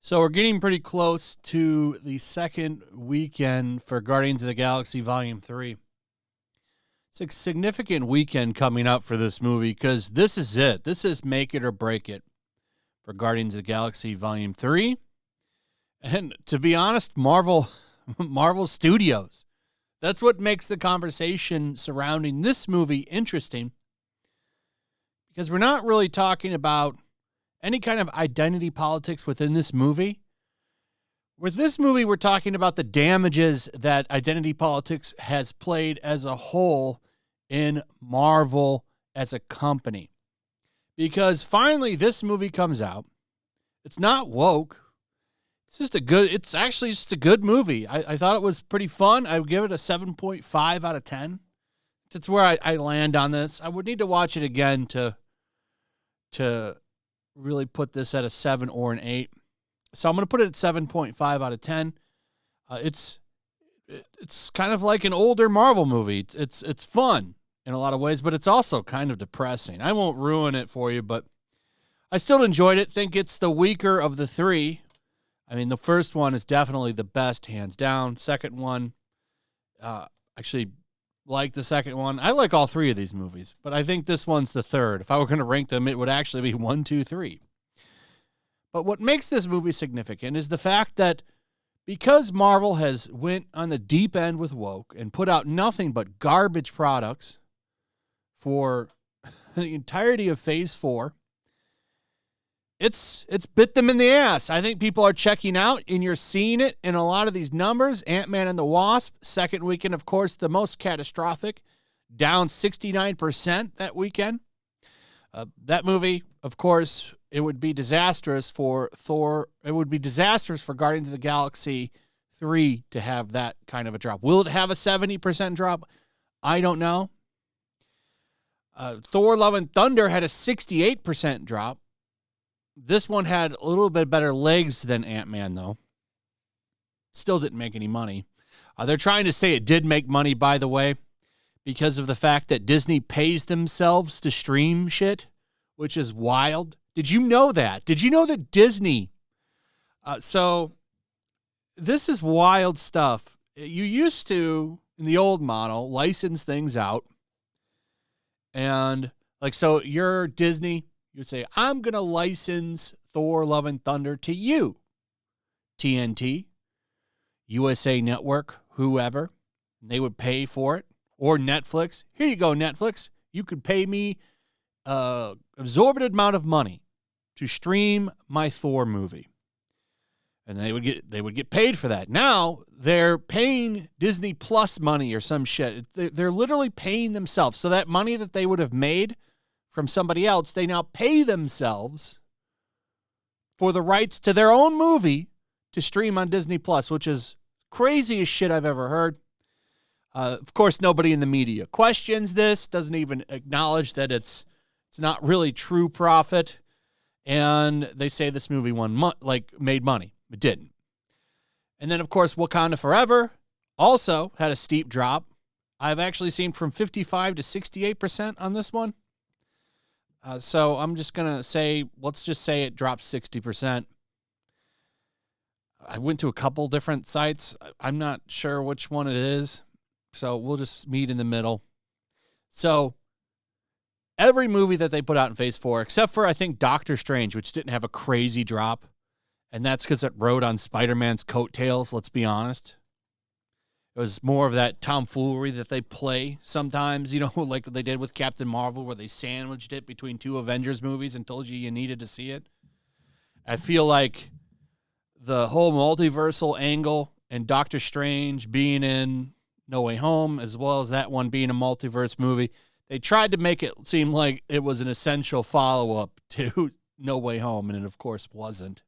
So we're getting pretty close to the second weekend for Guardians of the Galaxy Vol.3. It's a significant weekend coming up for this movie because this is it. This is make it or break it for Guardians of the Galaxy Vol.3. And to be honest, Marvel Studios. That's what makes the conversation surrounding this movie interesting, because we're not really talking about any kind of identity politics within this movie. With this movie, we're talking about the damages that identity politics has played as a whole in Marvel as a company. Because finally, this movie comes out. It's not woke. It's actually just a good movie. I thought it was pretty fun. I would give it a 7.5 out of 10. That's where I land on this. I would need to watch it again to really put this at a 7 or an 8. So I'm going to put it at 7.5 out of 10. It's kind of like an older Marvel movie. It's fun in a lot of ways, but it's also kind of depressing. I won't ruin it for you, but I still enjoyed it. Think it's the weaker of the three. I mean, the first one is definitely the best, hands down. Second one, actually like the second one. I like all three of these movies, but I think this one's the third. If I were going to rank them, it would actually be 1, 2, 3. But what makes this movie significant is the fact that because Marvel has went on the deep end with woke and put out nothing but garbage products for the entirety of Phase 4, it's bit them in the ass. I think people are checking out, and you're seeing it in a lot of these numbers. Ant-Man and the Wasp, second weekend, of course, the most catastrophic, down 69% that weekend. That movie, of course, it would be disastrous for Thor. It would be disastrous for Guardians of the Galaxy 3 to have that kind of a drop. Will it have a 70% drop? I don't know. Thor: Love and Thunder had a 68% drop. This one had a little bit better legs than Ant-Man, though. Still didn't make any money. They're trying to say it did make money, by the way, because of the fact that Disney pays themselves to stream shit, which is wild. Did you know that? Did you know that Disney? So this is wild stuff. You used to, in the old model, license things out. And, so you're Disney. You'd say, I'm going to license Thor: Love and Thunder to you. TNT, USA Network, whoever. They would pay for it. Or Netflix. Here you go, Netflix. You could pay me an exorbitant amount of money to stream my Thor movie. And they would get paid for that. Now, they're paying Disney Plus money or some shit. They're literally paying themselves. So that money that they would have made from somebody else, they now pay themselves for the rights to their own movie to stream on Disney Plus, which is craziest shit I've ever heard. Of course, nobody in the media questions this, doesn't even acknowledge that it's not really true profit, and they say this movie made money. It didn't. And then, of course, Wakanda Forever also had a steep drop. I've actually seen from 55 to 68% on this one. So I'm just going to say, let's just say it dropped 60%. I went to a couple different sites. I'm not sure which one it is. So we'll just meet in the middle. So every movie that they put out in Phase 4, except for, I think, Doctor Strange, which didn't have a crazy drop. And that's because it rode on Spider-Man's coattails, let's be honest. It was more of that tomfoolery that they play sometimes, like they did with Captain Marvel, where they sandwiched it between two Avengers movies and told you needed to see it. I feel like the whole multiversal angle and Doctor Strange being in No Way Home, as well as that one being a multiverse movie, they tried to make it seem like it was an essential follow-up to No Way Home, and it, of course, wasn't.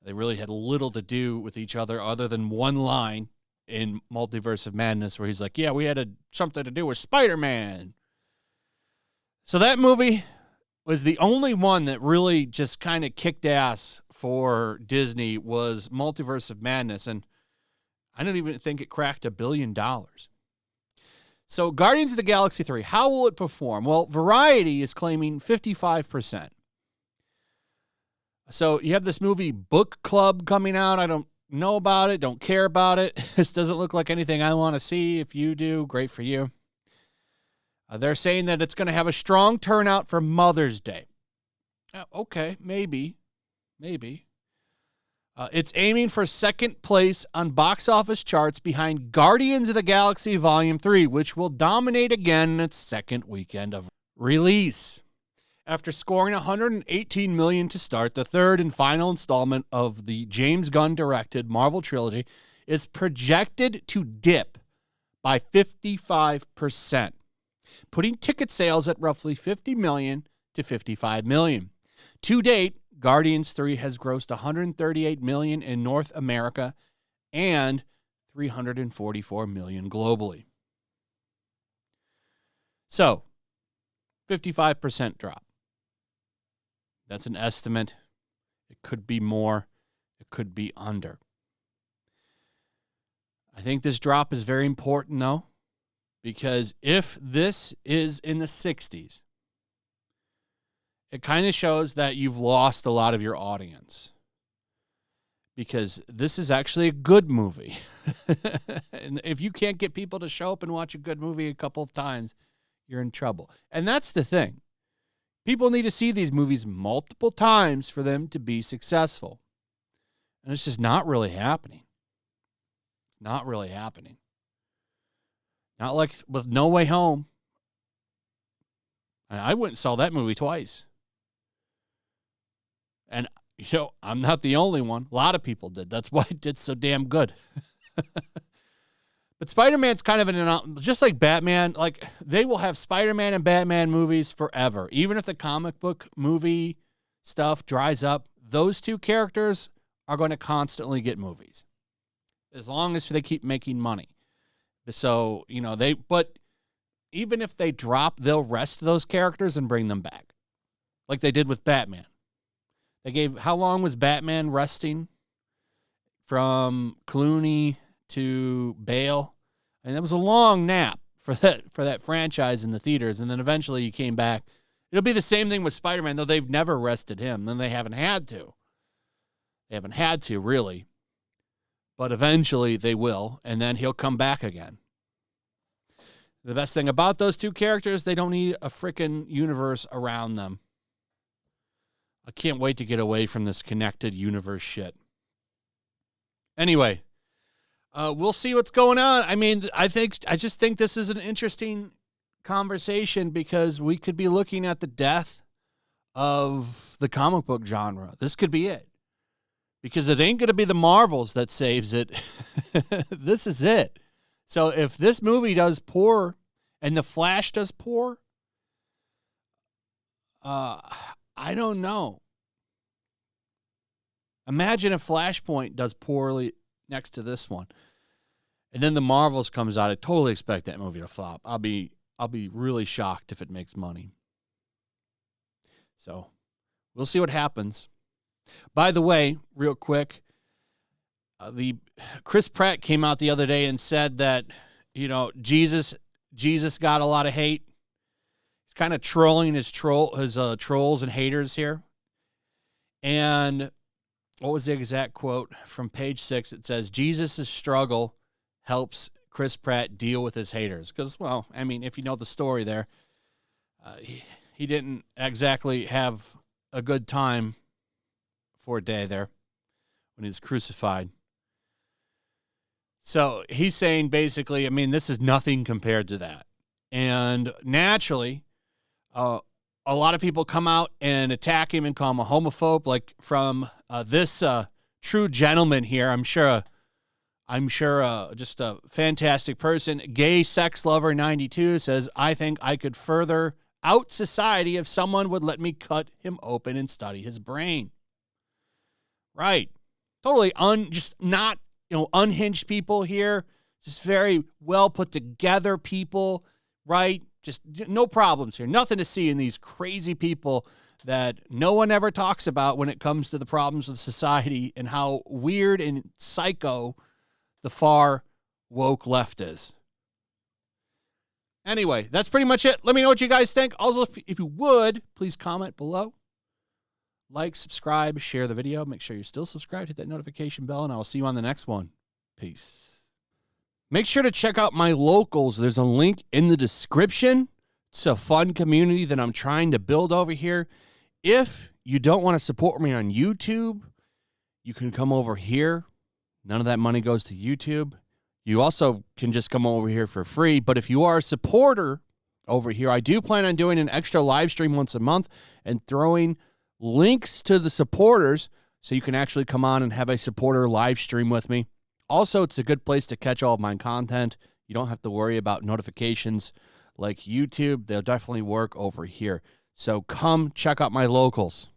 They really had little to do with each other than one line in Multiverse of Madness where he's like, yeah, we had something to do with Spider-Man. So that movie was the only one that really just kind of kicked ass for Disney, was Multiverse of Madness. And I don't even think it cracked $1 billion. So Guardians of the Galaxy 3, how will it perform? Well, Variety is claiming 55%. So you have this movie Book Club coming out. I don't know about it, don't care about it. This doesn't look like anything I want to see. If you do, great for you. They're saying that it's going to have a strong turnout for Mother's Day. Okay, maybe. It's aiming for second place on box office charts behind Guardians of the Galaxy Vol.3, which will dominate again in its second weekend of release. After scoring $118 million to start, the third and final installment of the James Gunn-directed Marvel trilogy is projected to dip by 55%, putting ticket sales at roughly $50 million to $55 million. To date, Guardians 3 has grossed $138 million in North America and $344 million globally. So, 55% drop. That's an estimate. It could be more. It could be under. I think this drop is very important, though, because if this is in the 60s, it kind of shows that you've lost a lot of your audience, because this is actually a good movie. And if you can't get people to show up and watch a good movie a couple of times, you're in trouble. And that's the thing. People need to see these movies multiple times for them to be successful. And it's just not really happening. Not really happening. Not like with No Way Home. I went and saw that movie twice. And, I'm not the only one. A lot of people did. That's why it did so damn good. But Spider-Man's kind of just like Batman, like they will have Spider-Man and Batman movies forever. Even if the comic book movie stuff dries up, those two characters are going to constantly get movies as long as they keep making money. So, but even if they drop, they'll rest those characters and bring them back. Like they did with Batman. How long was Batman resting? From Clooney to Bale. And that was a long nap for that franchise in the theaters. And then eventually he came back. It'll be the same thing with Spider-Man, though they've never rested him. Then they haven't had to. They haven't had to, really. But eventually they will, and then he'll come back again. The best thing about those two characters, they don't need a freaking universe around them. I can't wait to get away from this connected universe shit. Anyway, we'll see what's going on. I mean, I just think this is an interesting conversation because we could be looking at the death of the comic book genre. This could be it. Because it ain't going to be the Marvels that saves it. This is it. So if this movie does poor and The Flash does poor, I don't know. Imagine if Flashpoint does poorly next to this one. And then the Marvels comes out. I totally expect that movie to flop. I'll be really shocked if it makes money. So we'll see what happens. By the way, real quick, the Chris Pratt came out the other day and said that, Jesus got a lot of hate. He's kind of trolling his trolls and haters here. And what was the exact quote from page 6? It says, Jesus' struggle helps Chris Pratt deal with his haters. Because, well, I mean, if you know the story there, he didn't exactly have a good time for a day there when he was crucified. So he's saying basically, I mean, this is nothing compared to that. And naturally, a lot of people come out and attack him and call him a homophobe, like from this true gentleman here. I'm sure just a fantastic person. Gay Sex Lover 92 says, I think I could further out society if someone would let me cut him open and study his brain. Right. Totally unhinged people here. Just very well put together people, right? Just no problems here. Nothing to see in these crazy people that no one ever talks about when it comes to the problems of society and how weird and psycho the far woke left is. Anyway, that's pretty much it. Let me know what you guys think. Also, if you would, please comment below. Like, subscribe, share the video. Make sure you're still subscribed. Hit that notification bell, and I'll see you on the next one. Peace. Make sure to check out my locals. There's a link in the description. It's a fun community that I'm trying to build over here. If you don't want to support me on YouTube, you can come over here. None of that money goes to YouTube. You also can just come over here for free. But if you are a supporter over here, I do plan on doing an extra live stream once a month and throwing links to the supporters so you can actually come on and have a supporter live stream with me. Also, it's a good place to catch all of my content. You don't have to worry about notifications like YouTube. They'll definitely work over here. So come check out my locals.